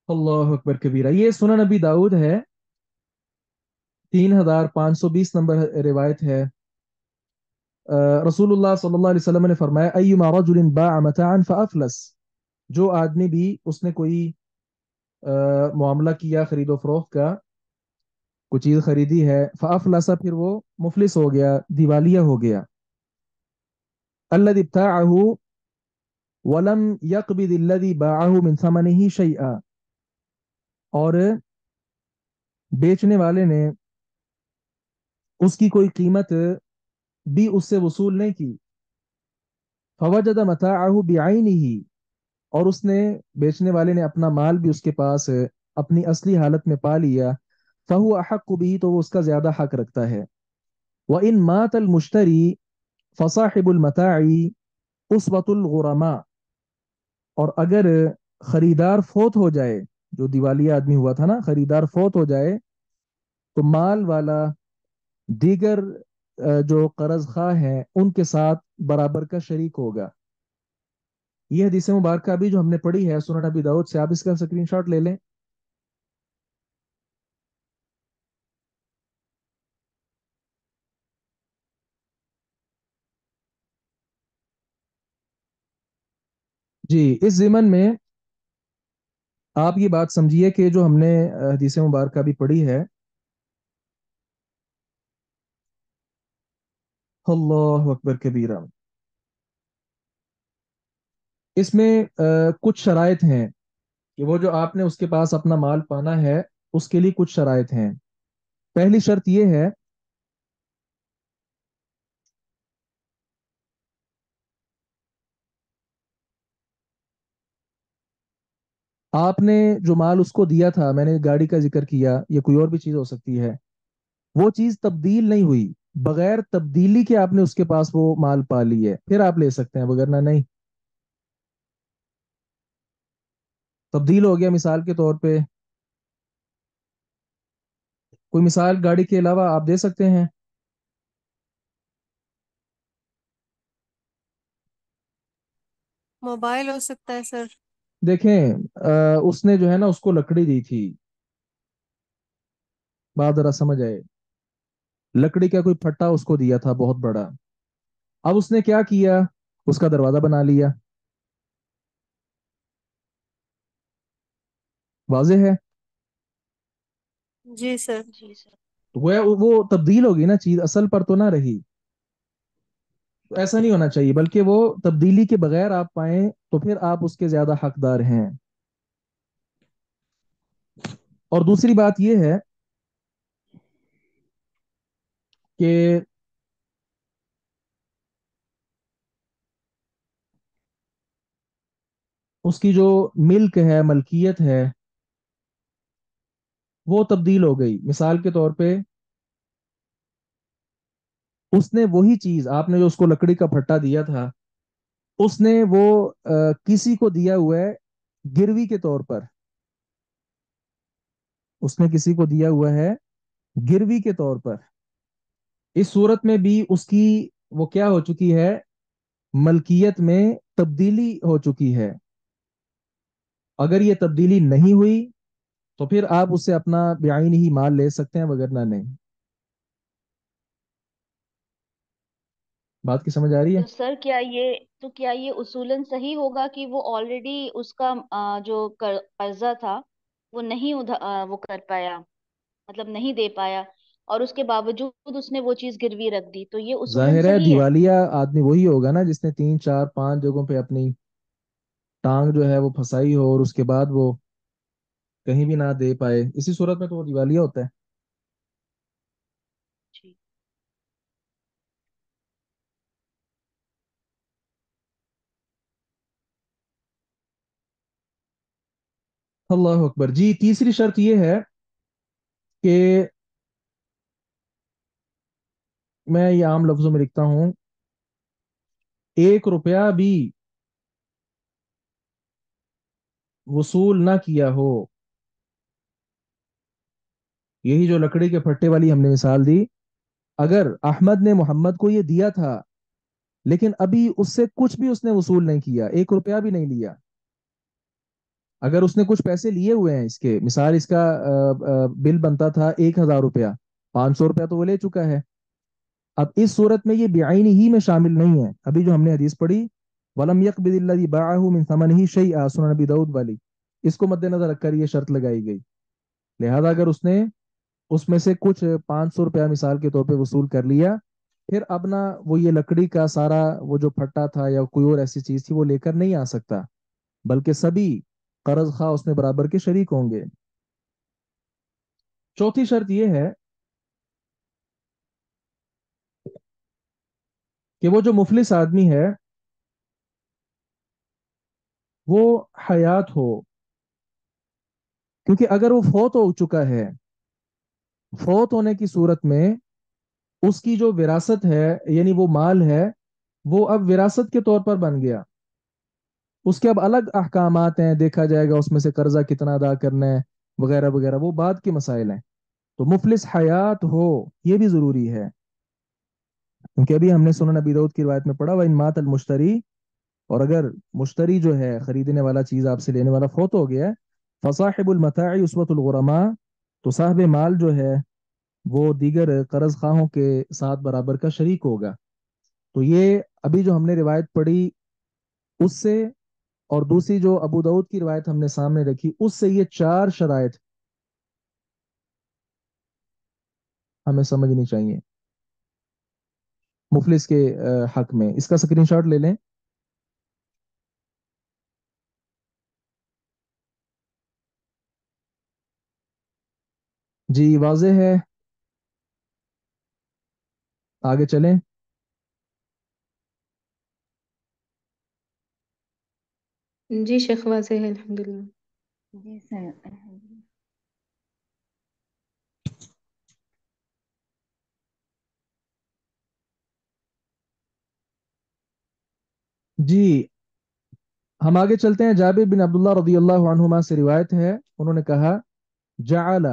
अल्लाह अकबर कबीरा। ये सुनन अबी दाऊद है, 3520 नंबर रिवायत है। रसूलुल्लाह सल्लल्लाहु अलैहि वसल्लम ने फरमाया, अय्युमा रजुलिन बाअ मताअन फअफलस, जो आदमी भी उसने कोई मामला किया खरीदो फरोख्त का, कोई चीज खरीदी है, फअफलसा, फिर वो मुफलिस हो गया, दिवालिया हो गया, अल्लज़ी इब्ताअहु वलम यक़बिद अल्लज़ी बाअहु मिन समनिही शैआ, और बेचने वाले ने उसकी कोई कीमत भी उससे वसूल नहीं की। फवजद मताअहु बिआइनिही, और उसने, बेचने वाले ने अपना माल भी उसके पास अपनी असली हालत में पा लिया। फहु अहक्कु बिही, तो वो उसका ज्यादा हक रखता है। व इन मातल मुश्तरी फसाहिबुल मताई उसवतुल गुरमा, और अगर खरीदार फोत हो जाए, जो दिवालिया आदमी हुआ था ना, खरीदार फोत हो जाए, तो माल वाला दीगर जो कर्ज खा हैं उनके साथ बराबर का शरीक होगा। ये हदीस मुबारक भी जो हमने पढ़ी है सुनन अबी दाऊद से, आप इसका स्क्रीनशॉट ले लें। जी, इस ज़िमन में आप ये बात समझिए कि जो हमने हदीस मुबारक भी पढ़ी है, अल्लाह अकबर कबीरा, इसमें कुछ शराइत हैं कि वो जो आपने उसके पास अपना माल पाना है उसके लिए कुछ शराइत हैं। पहली शर्त ये है, आपने जो माल उसको दिया था, मैंने गाड़ी का जिक्र किया, ये कोई और भी चीज़ हो सकती है, वो चीज़ तब्दील नहीं हुई। बगैर तब्दीली के आपने उसके पास वो माल पा ली है, फिर आप ले सकते हैं, वगरना नहीं। तब्दील हो गया, मिसाल के तौर पे कोई मिसाल गाड़ी के अलावा आप दे सकते हैं? मोबाइल हो सकता है सर। देखें, उसने जो है ना उसको लकड़ी दी थी, बात जरा समझ आए, लकड़ी का कोई फट्टा उसको दिया था बहुत बड़ा। अब उसने क्या किया, उसका दरवाजा बना लिया। वाजह है? जी सर। जी सर। तो वो तब्दील होगी ना, चीज असल पर तो ना रही। तो ऐसा नहीं होना चाहिए, बल्कि वो तब्दीली के बगैर आप पाएं तो फिर आप उसके ज्यादा हकदार हैं। और दूसरी बात यह है कि उसकी जो मिल्क है, मलकियत है, وہ تبدیل ہو گئی. مثال کے طور پہ اس نے وہی چیز، آپ نے جو اس کو لکڑی کا پھٹا دیا تھا، اس نے وہ کسی کو دیا ہوا ہے گروی کے طور پر. اس نے کسی کو دیا ہوا ہے گروی کے طور پر. اس صورت میں بھی اس کی وہ کیا ہو چکی ہے، ملکیت میں تبدیلی ہو چکی ہے. اگر یہ تبدیلی نہیں ہوئی تو پھر آپ اس سے اپنا بعین ہی مال لے سکتے ہیں، وگرنہ نہیں. بات کی سمجھ آ رہی ہے؟ تو سر کیا یہ اصولاً صحیح ہوگا کہ وہ آلریڈی اس کا جو قرضہ تھا وہ نہیں وہ کر پایا، مطلب نہیں دے پایا، اور اس کے باوجود اس نے وہ چیز گروی رکھ دی، تو یہ اصولاً ظاہر ہے صحیح ہے؟ دیوالیہ آدمی وہی ہوگا نا جس نے 3 4 5 جگہوں پہ اپنی ٹانگ جو ہے وہ پھنسائی ہو اور اس کے بعد وہ کہیں بھی نہ دے پائے. اسی صورت میں تو وہ دیوالیہ ہوتا ہے. جی اللہ اکبر. جی تیسری شرط یہ ہے کہ میں یہ عام لفظوں میں لکھتا ہوں، 1 روپیہ بھی وصول نہ کیا ہو. یہی جو لکڑی کے پھٹے والی ہم نے مثال دی، اگر احمد نے محمد کو یہ دیا تھا لیکن ابھی اس سے کچھ بھی اس نے وصول نہیں کیا، 1 روپیہ بھی نہیں لیا. اگر اس نے کچھ پیسے لیے ہوئے ہیں، اس کے مثال اس کا بل بنتا تھا 1,000 روپیہ، 500 روپیہ تو وہ لے چکا ہے. اب اس صورت میں یہ بعین ہی میں شامل نہیں ہے. ابھی جو ہم نے حدیث پڑھی، ولم يقبض الذي باعه من ثمنه شيئا، سنن نبی داؤد والی، اس کو مد نظر رکھ کر یہ شرط لگائی گئی. لہذا اگر اس نے اس میں سے کچھ 500 روپیہ مثال کے طور پہ وصول کر لیا، پھر اب نہ وہ یہ لکڑی کا سارا وہ جو پھٹا تھا یا کوئی اور ایسی چیز تھی وہ لے کر نہیں آ سکتا، بلکہ سبھی قرض خواہ اس میں برابر کے شریک ہوں گے. چوتھی شرط یہ ہے کہ وہ جو مفلس آدمی ہے وہ حیات ہو. کیونکہ اگر وہ فوت ہو چکا ہے، فوت ہونے کی صورت میں اس کی جو وراثت ہے، یعنی وہ مال ہے، وہ اب وراثت کے طور پر بن گیا. اس کے اب الگ احکامات ہیں، دیکھا جائے گا اس میں سے قرضہ کتنا ادا کرنا ہے وغیرہ وغیرہ، وہ بعد کے مسائل ہیں. تو مفلس حیات ہو یہ بھی ضروری ہے. کیونکہ ابھی ہم نے سنن ابی داؤد کی روایت میں پڑھا، وہ ان مات المشتری، اور اگر مشتری جو ہے خریدنے والا، چیز آپ سے لینے والا فوت ہو گیا ہے، فصاحب المتاع اسوۃ الغرماء، تو صاحب مال جو ہے وہ دیگر قرض خواہوں کے ساتھ برابر کا شریک ہوگا. تو یہ ابھی جو ہم نے روایت پڑھی اس سے، اور دوسری جو ابو داؤد کی روایت ہم نے سامنے رکھی اس سے، یہ 4 شرائط ہمیں سمجھنی چاہیے مفلس کے حق میں. اس کا سکرین شاٹ لے لیں. جی واضح ہے، آگے چلیں. جی شیخ واضح ہے الحمدللہ. جی سر الحمدللہ. جی ہم آگے چلتے ہیں. جابر بن عبداللہ رضی اللہ عنہما سے روایت ہے، انہوں نے کہا جعل،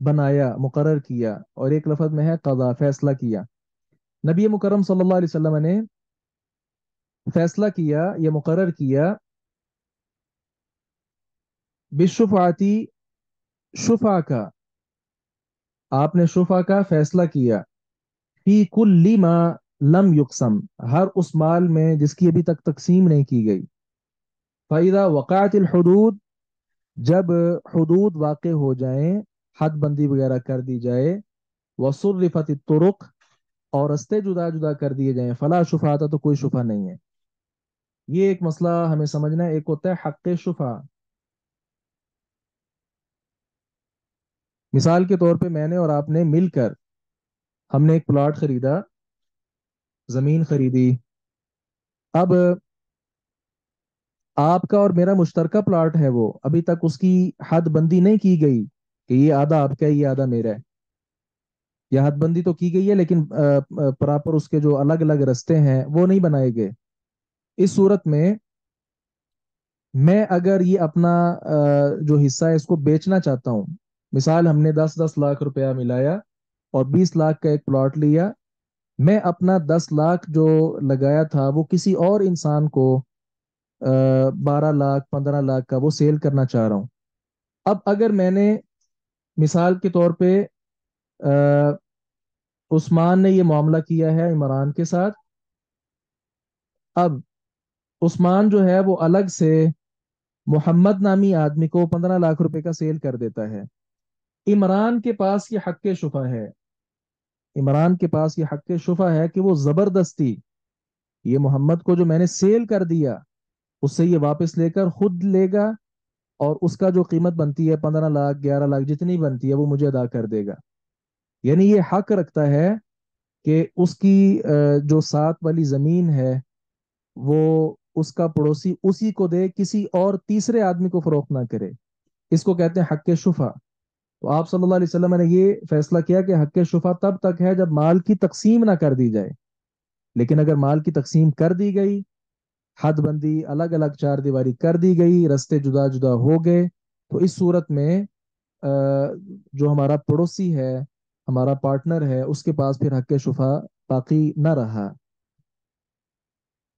بنایا، مقرر کیا، اور ایک لفظ میں ہے قضا، فیصلہ کیا. نبی مکرم صلی اللہ علیہ وسلم نے فیصلہ کیا یا مقرر کیا بالشفاعتی، شفا کا، آپ نے شفا کا فیصلہ کیا، فی کل ما لم یقسم، ہر اس مال میں جس کی ابھی تک تقسیم نہیں کی گئی. فَإِذَا وَقَعَتِ الْحُدُودُ، جب حدود واقع ہو جائیں، حد بندی وغیرہ کر دی جائے، وَصُرِّفَتِ الطُّرُقُ، اور رستے جدا جدا کر دیے جائیں، فلا شفاعت، تو کوئی شفا نہیں ہے. یہ ایک مسئلہ ہمیں سمجھنا ہے. ایک ہوتا ہے حق شفا. مثال کے طور پہ میں نے اور آپ نے مل کر ہم نے ایک پلاٹ خریدا، زمین خریدی. اب آپ کا اور میرا مشترکہ پلاٹ ہے، وہ ابھی تک اس کی حد بندی نہیں کی گئی، कि ये आधा आपका है, ये आधा मेरा है। यह हदबंदी तो की गई है, लेकिन प्रॉपर उसके जो अलग अलग रास्ते हैं वो नहीं बनाए गए। इस सूरत में मैं अगर ये अपना जो हिस्सा है इसको बेचना चाहता हूँ, मिसाल हमने 10-10 लाख रुपया मिलाया और 20 लाख का एक प्लॉट लिया, मैं अपना 10 लाख जो लगाया था वो किसी और इंसान को 12 लाख 15 लाख का वो सेल करना चाह रहा हूँ। अब अगर मैंने मिसाल के तौर पे अ, उस्मान ने ये मामला किया है इमरान के साथ। अब उस्मान जो है वो अलग से मोहम्मद नामी आदमी को 15 लाख रुपए का सेल कर देता है। इमरान के पास ये हक शुफा है, इमरान के पास ये हक शुफा है कि वो जबरदस्ती ये मोहम्मद को जो मैंने सेल कर दिया उससे ये वापस लेकर खुद लेगा, और उसका जो कीमत बनती है 15 लाख 11 लाख जितनी बनती है वो मुझे अदा कर देगा। यानी ये हक रखता है कि उसकी जो साथ वाली जमीन है वो उसका पड़ोसी उसी को दे, किसी और तीसरे आदमी को फरोख्त ना करे। इसको कहते हैं हक शुफा। तो आप सल्लल्लाहु अलैहि वसल्लम ने ये फैसला किया कि हक शुफा तब तक है जब माल की तकसीम ना कर दी जाए। लेकिन अगर माल की तकसीम कर दी गई, हद बंदी अलग अलग चार दीवारी कर दी गई, रास्ते जुदा जुदा हो गए, तो इस सूरत में जो हमारा पड़ोसी है, हमारा पार्टनर है, उसके पास फिर हक शुफा बाकी न रहा।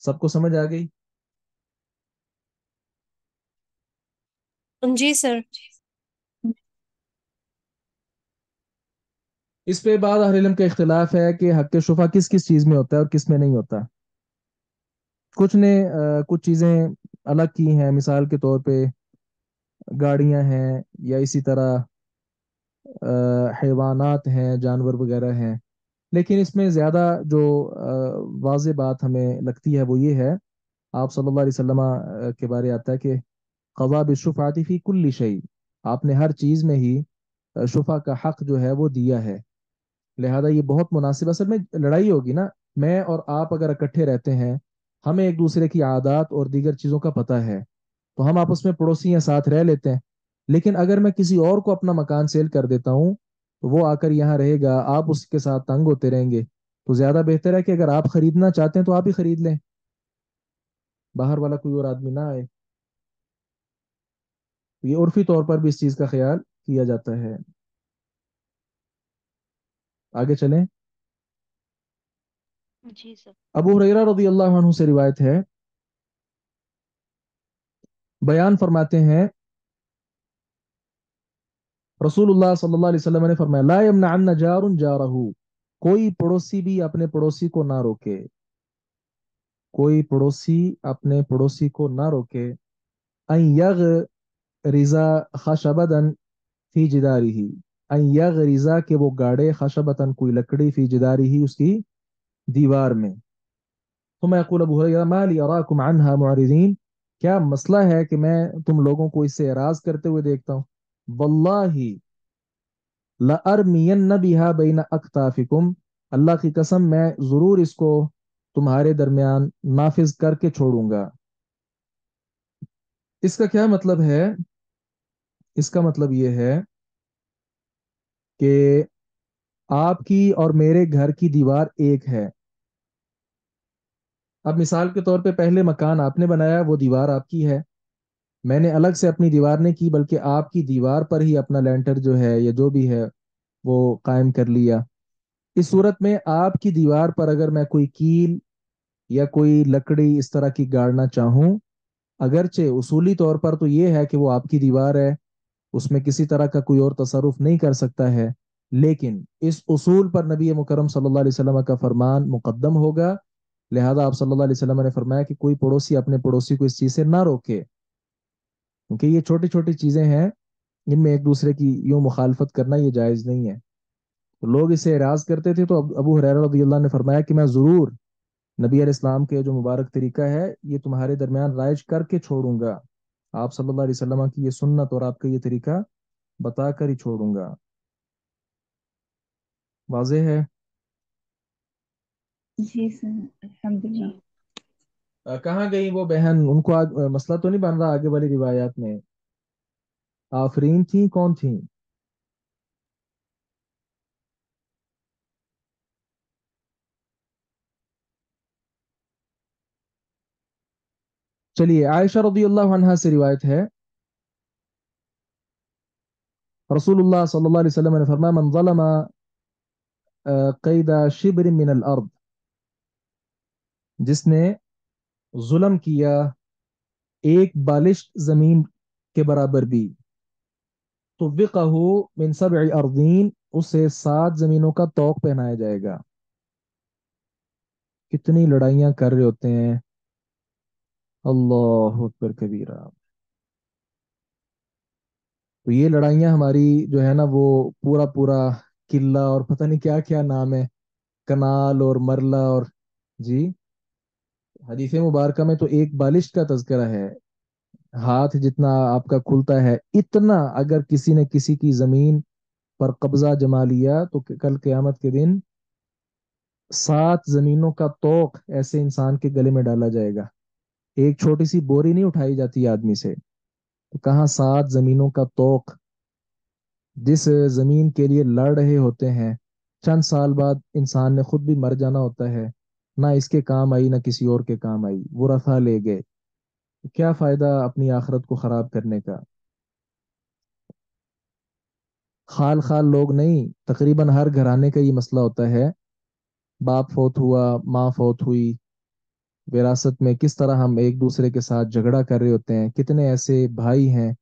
सबको समझ आ गई? जी सर। इस पे बाद अहले इल्म का इख्तिलाफ है कि हक शुफा किस किस चीज़ में होता है और किस में नहीं होता। कुछ ने कुछ चीज़ें अलग की हैं, मिसाल के तौर पे गाड़ियां हैं या इसी तरह हैवानात हैं, जानवर वगैरह हैं। लेकिन इसमें ज़्यादा जो वाज़ेह बात हमें लगती है वो ये है, आप सल्लल्लाहु अलैहि वसल्लम के बारे आता है कि क़ज़ा बिश्शुफ़ाअति फ़ी कुल्लि शै, आपने हर चीज़ में ही शुफा का हक जो है वो दिया है। लिहाजा ये बहुत मुनासिब, असल में लड़ाई होगी ना, मैं और आप अगर इकट्ठे रहते हैं, हमें एक दूसरे की आदत और दीगर चीज़ों का पता है, तो हम आपस में पड़ोसी हैं, साथ रह लेते हैं। लेकिन अगर मैं किसी और को अपना मकान सेल कर देता हूँ तो वो आकर यहाँ रहेगा, आप उसके साथ तंग होते रहेंगे। तो ज्यादा बेहतर है कि अगर आप खरीदना चाहते हैं तो आप ही खरीद लें, बाहर वाला कोई और आदमी ना आए। तो ये उर्फी तौर पर भी इस चीज का ख्याल किया जाता है। आगे चलें। जी सर। अबू हुरैरा रज़ी अल्लाह अन्हु से रिवायत है, बयान फरमाते हैं रसूलुल्लाह सल्लल्लाहु अलैहि वसल्लम ने फरमाया, ला यमनअन जारुन जारहू, कोई पड़ोसी भी अपने पड़ोसी को ना रोके, कोई पड़ोसी अपने पड़ोसी को ना रोके। अन यग रिजा खशबदन फी जिदारी ही, अन यग रिजा के वो गाड़े खशबतन कोई लकड़ी फी जिदारी ही उसकी दीवार में। तो मैं यक़ूल अबू हुरैरा मा ली अराकुम अन्हा मुअरिदीन, क्या मसला है कि मैं तुम लोगों को इससे एराज करते हुए देखता हूँ। वल्लाही लअरमियन्न बिहा बैन अक्ताफिकुम, अल्लाह की कसम मैं जरूर इसको तुम्हारे दरमियान नाफिज करके छोड़ूंगा। इसका क्या मतलब है? इसका मतलब ये है कि आपकी और मेरे घर की दीवार एक है। अब मिसाल के तौर पे पहले मकान आपने बनाया, वो दीवार आपकी है, मैंने अलग से अपनी दीवार नहीं की बल्कि आपकी दीवार पर ही अपना लेंटर जो है या जो भी है वो कायम कर लिया। इस सूरत में आपकी दीवार पर अगर मैं कोई कील या कोई लकड़ी इस तरह की गाड़ना चाहूं, अगरचे उसूली तौर पर तो ये है कि वो आपकी दीवार है, उसमें किसी तरह का कोई और तसरुफ नहीं कर सकता है, लेकिन इस उसूल पर नबी मुकरम सल्लल्लाहु अलैहि वसल्लम का फरमान मुकद्दम होगा। लिहाजा आप सल्लल्लाहु अलैहि वसल्लम ने फरमाया कि कोई पड़ोसी अपने पड़ोसी को इस चीज़ से ना रोके, क्योंकि ये छोटी छोटी चीज़ें हैं, इनमें एक दूसरे की यूं मुखालफत करना ये जायज़ नहीं है। तो लोग इसे एराज करते थे, तो अबू हुरैरा रज़ियल्लाहु अन्हु ने फरमाया कि मैं ज़रूर नबी अलैहिस्सलाम के जो मुबारक तरीका है ये तुम्हारे दरमियान राइज करके छोड़ूंगा। आप सल्लल्लाहु अलैहि वसल्लम की ये सुन्नत और आपका ये तरीका बता कर ही छोड़ूंगा। वाज़ेह है? जी सर, अल्हम्दुलिल्लाह। जी। कहाँ गई वो बहन? उनको मसला तो नहीं बन रहा आगे वाली रिवायात में? आफरीन थी, कौन थी? चलिए, आयशा रदियल्लाहु अन्हा से रिवायत है, रसूलुल्लाह सल्लल्लाहु अलैहि वसल्लम ने फरमाया, मन ज़लमा क़ैदा शिब्र मिन अल अर्द, जिसने जुल्म किया एक बालिश जमीन के बराबर भी, तो विक़हु मिन सब'i अर्दीन, उसे 7 जमीनों का तौक पहनाया जाएगा। कितनी लड़ाइयां कर रहे होते हैं, अल्लाह अकबर कबीरा। तो ये लड़ाइयां हमारी जो है ना, वो पूरा पूरा किला और पता नहीं क्या क्या नाम है, कनाल और मरला और, जी, हदीस मुबारक में तो एक बालिश का तज़किरा है, हाथ जितना आपका खुलता है इतना अगर किसी ने किसी की जमीन पर कब्जा जमा लिया तो कल क़यामत के दिन 7 जमीनों का तोक ऐसे इंसान के गले में डाला जाएगा। एक छोटी सी बोरी नहीं उठाई जाती आदमी से, तो कहाँ 7 जमीनों का तोक, जिस जमीन के लिए लड़ रहे होते हैं, चंद साल बाद इंसान ने खुद भी मर जाना होता है, ना इसके काम आई ना किसी और के काम आई, वो रफा ले गए। तो क्या फायदा अपनी आखिरत को खराब करने का। खाल खाल लोग नहीं, तकरीबन हर घराने का ये मसला होता है, बाप फोत हुआ, माँ फोत हुई, विरासत में किस तरह हम एक दूसरे के साथ झगड़ा कर रहे होते हैं। कितने ऐसे भाई हैं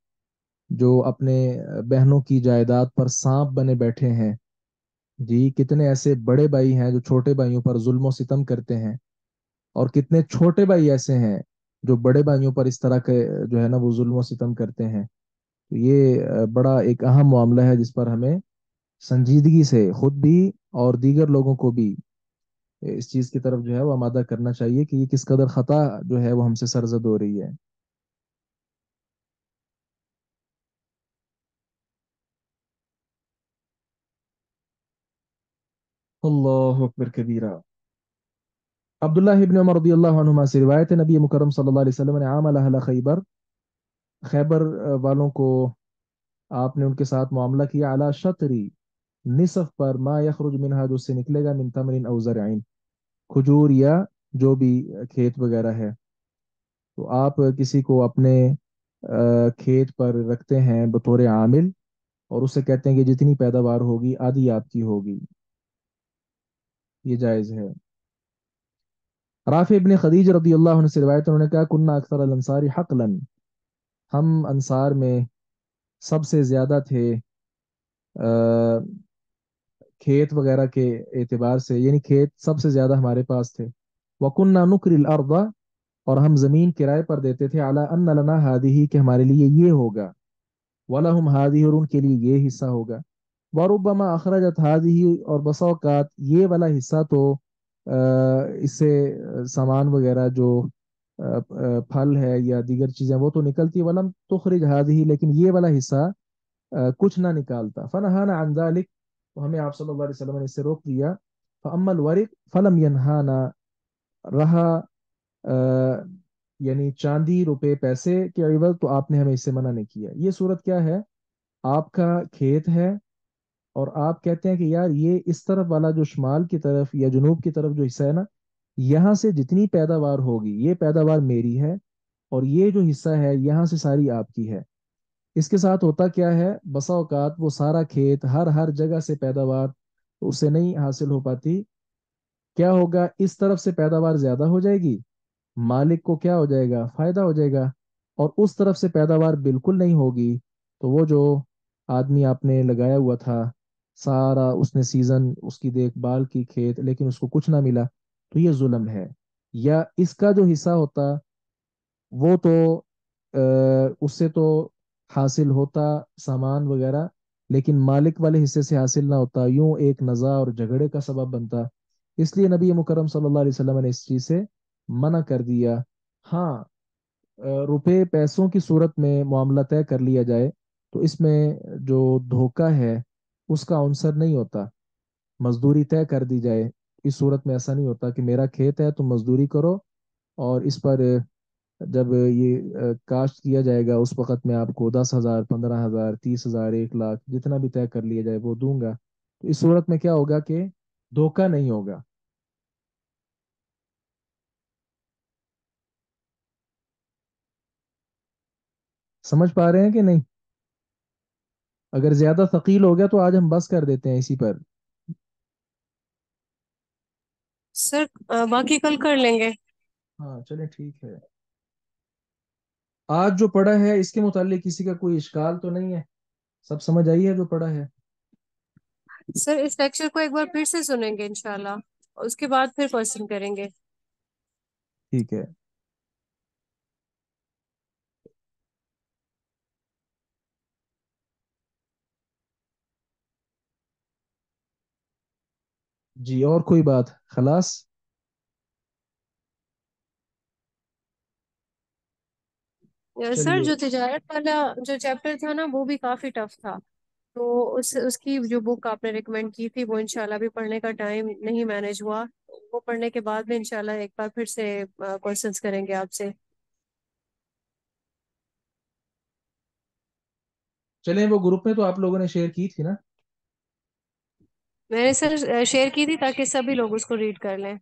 जो अपने बहनों की जायदाद पर सांप बने बैठे हैं, जी, कितने ऐसे बड़े भाई हैं जो छोटे भाइयों पर जुल्म और सितम करते हैं, और कितने छोटे भाई ऐसे हैं जो बड़े भाइयों पर इस तरह के जो है ना वो जुल्म और सितम करते हैं। तो ये बड़ा एक अहम मामला है जिस पर हमें संजीदगी से खुद भी और दीगर लोगों को भी इस चीज की तरफ जो है वो आमादा करना चाहिए कि ये किस कदर खता जो है वो हमसे सरजद हो रही है। अल्लाह अकबर कबीरा। अब्दुल्लाह इब्न उमर रदियल्लाहु अन्हुमा से रिवायत है, नबी मुकर्रम सल्लल्लाहु अलैहि वसल्लम ने आमल अहल खैबर, खैबर वालों को आपने उनके साथ मामला किया, अला शतरी, निसफ पर, मा यखरुज मिनहा, जो उससे निकलेगा, मिन तमरिन औ ज़रईन, खजूर या जो भी खेत वगैरह है। तो आप किसी को अपने खेत पर रखते हैं बतौर आमिल, और उससे कहते हैं कि जितनी पैदावार होगी आधी आपकी होगी, ये जायज़ है। राफी इब्न खदीज रदी अल्लाह अन्हु से रिवायत है, उन्होंने कहा, कुन्ना अक्सर अल अंसारी हक़लन, हम अंसार में सबसे ज्यादा थे खेत वगैरह के एतबार से, यानी खेत सबसे ज्यादा हमारे पास थे। वकुन्ना नुकरिल अर्दा, और हम जमीन किराए पर देते थे, अला अन्न लना हादिही, कि हमारे लिए ये होगा, वलहुम हादिही, और उनके लिए ये हिस्सा होगा, वरुब्बमा अखरजत हादिही, और बसा औकात ये वाला हिस्सा तो इससे सामान वगैरह जो फल है या दीगर चीजें वो तो निकलती, वलम तुखरिज हादिही, लेकिन ये वाला हिस्सा कुछ ना निकालता। फनहाना अन जालिक, तो हमें आप सल्लल्लाहु अलैहि वसल्लम ने इससे रोक दिया। फअम्मल वरिक फलम यनहाना, रहा यानी चांदी रुपए पैसे के अवज, तो आपने हमें इससे मना नहीं किया। ये सूरत क्या है, आपका खेत है और आप कहते हैं कि यार ये इस तरफ वाला जो शुमाल की तरफ या जुनूब की तरफ जो हिस्सा है ना, यहाँ से जितनी पैदावार होगी ये पैदावार मेरी है, और ये जो हिस्सा है यहाँ से सारी आपकी है। इसके साथ होता क्या है, बसा औकात वो सारा खेत हर हर जगह से पैदावार उसे नहीं हासिल हो पाती। क्या होगा, इस तरफ से पैदावार ज्यादा हो जाएगी, मालिक को क्या हो जाएगा, फायदा हो जाएगा, और उस तरफ से पैदावार बिल्कुल नहीं होगी, तो वो जो आदमी आपने लगाया हुआ था, सारा उसने सीजन उसकी देखभाल की खेत, लेकिन उसको कुछ ना मिला, तो ये जुल्म है। या इसका जो हिस्सा होता वो तो उससे तो हासिल होता सामान वगैरह, लेकिन मालिक वाले हिस्से से हासिल ना होता, यूं एक नज़ा और झगड़े का सबब बनता। इसलिए नबी मुकरम सल्लल्लाहु अलैहि वसल्लम ने इस चीज़ से मना कर दिया। हाँ, रुपए पैसों की सूरत में मामला तय कर लिया जाए तो इसमें जो धोखा है उसका अंसर नहीं होता। मजदूरी तय कर दी जाए, इस सूरत में ऐसा नहीं होता कि मेरा खेत है तुम मजदूरी करो, और इस पर जब ये काश्त किया जाएगा उस वक़्त मैं आपको 10,000, 15,000, 30,000, 1 लाख जितना भी तय कर लिया जाए वो दूंगा। तो इस सूरत में क्या होगा कि धोखा नहीं होगा। سمجھ پا رہے ہیں کہ نہیں؟ اگر زیادہ ثقیل ہو گیا تو آج ہم بس کر دیتے ہیں اسی پر. سر باقی کل کر لیں گے. ہاں چلیں ٹھیک ہے. آج جو پڑھا ہے اس کے متعلق کسی کا کوئی اشکال تو نہیں ہے؟ سب سمجھ آئی ہے جو پڑھا ہے؟ سر اس لیکچر کو ایک بار پھر سے سنیں گے انشاءاللہ، اس کے بعد پھر پرسن کریں گے. ٹھیک ہے. جی اور کوئی بات؟ خلاص. سر چلیے. جو تجارت والا جو چیپٹر تھا نا وہ بھی کافی ٹف تھا، تو اس کی جو بک آپ نے ریکمینڈ کی تھی وہ انشاءاللہ بھی پڑھنے کا ٹائم نہیں مینج ہوا. وہ پڑھنے کے بعد بھی انشاءاللہ ایک بار پھر سے کوشچنس کریں گے آپ سے. چلیں وہ گروپ میں تو آپ لوگوں نے شیئر کی تھی نا؟ میں نے سر شیئر کی تھی تاکہ سبھی لوگ اس کو ریڈ کر لیں.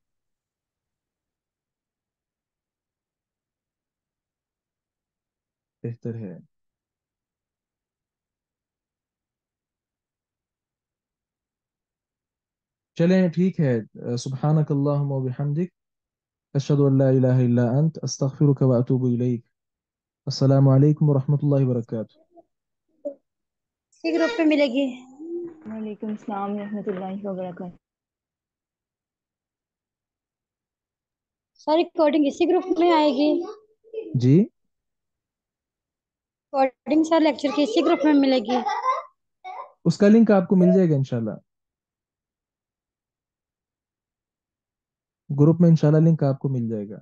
بہتر ہے. چلیں ٹھیک ہے. سبحانک اللہم و بحمدک اشہد ان لا الہ الا انت استغفرک و اتوب الیک. السلام علیکم ورحمۃ اللہ وبرکاتہ. اسی گروپ پہ ملے گی. وعلیکم السلام ورحمۃ اللہ وبرکاتہ. ساری ریکارڈنگ اسی گروپ میں آئے گی. جی ریکارڈنگ سر لیکچر کی اسی گروپ میں ملے گی. اس کا لنک آپ کو مل جائے گا انشاءاللہ. گروپ میں انشاءاللہ لنک آپ کو مل جائے گا.